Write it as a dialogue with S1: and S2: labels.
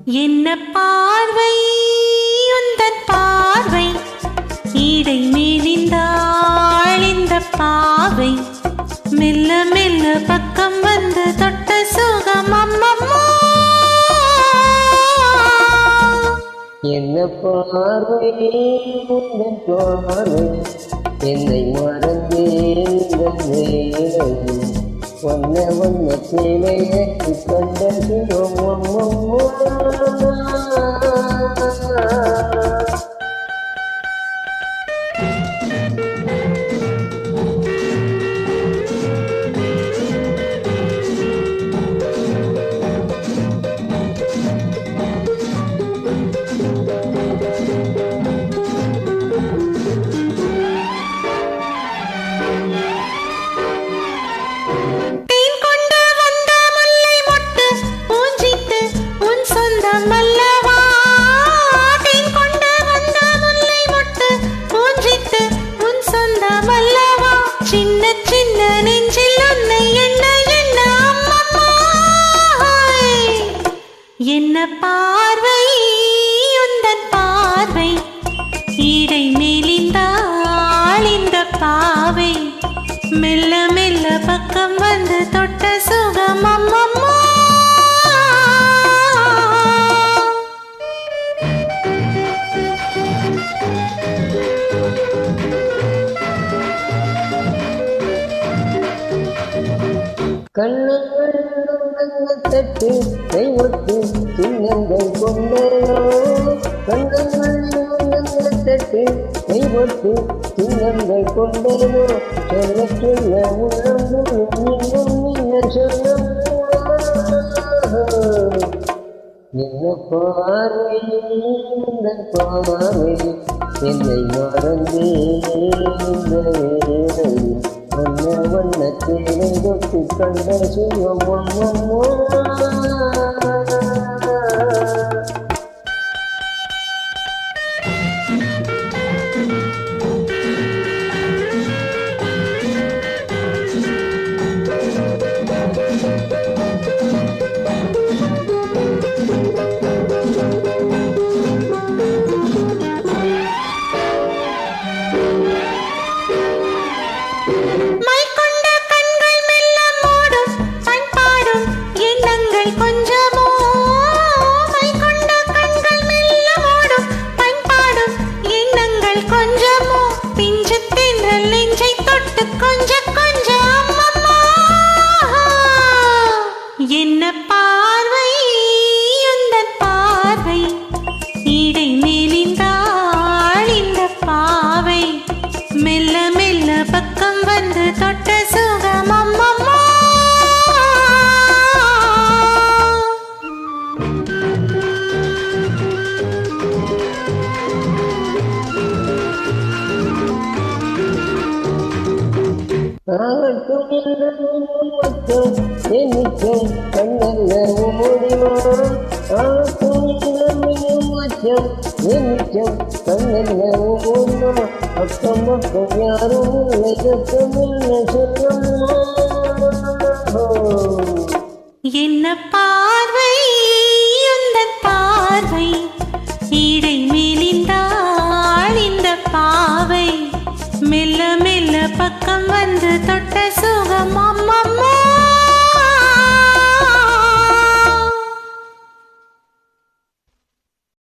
S1: என்ன பார்வை உந்தன் பார்வை ஈடை மேலிந்தாள் இந்த பாவை மெல்ல மெல்ல பக்கம் வந்து தொட்ட சுகம் அம்மம்மா
S2: என்ன பார்வை உந்தன் பார்வை என்னை மறந்தேன் வண்ண வண்ண சேலையை கண்ட சுகம்
S1: என்ன பார்வை உந்தன் பார்வை ஈடை மேலிந்தாள் இந்த பாவை மெல்ல மெல்ல பக்கம் வந்து தொட்ட சுகம் அம்மம்மா
S2: கண்ணங்கள் தட்டு கைவட்டு சின்னங்கள் கொண்டோ கண்ணங்கள் தட்டு கைவட்டு சின்னங்கள் கொண்டோ சொல்ல சொல்ல உள்ளம் சொல்ல என்ன பார்வை உந்தன் பார்வை என்னை மறந்தே இந்த வேலை வண்ண வண்ண தேனை தொட்டு கண்ட சுகம்
S1: என்ன பார்வை உந்தன் பார்வை ஈடை மேலிந்தாள் இந்த பாவை மெல்ல மெல்ல பக்கம் வந்து தொட்ட சுகம் அம்மம்மா
S2: கண்ணல்ல ஓடிவா கண்ணல்ல ஓடிவா அக்கம் பக்கம் யாரும் இல்லை கத்தமில்லை
S1: என்ன பார்வை உந்தன் பார்வை ஈடை மேலிந்தாள் இந்த பாவை மெல்ல மெல்ல பக்கம் வந்து தொட்ட சுகம் அம்மம்மா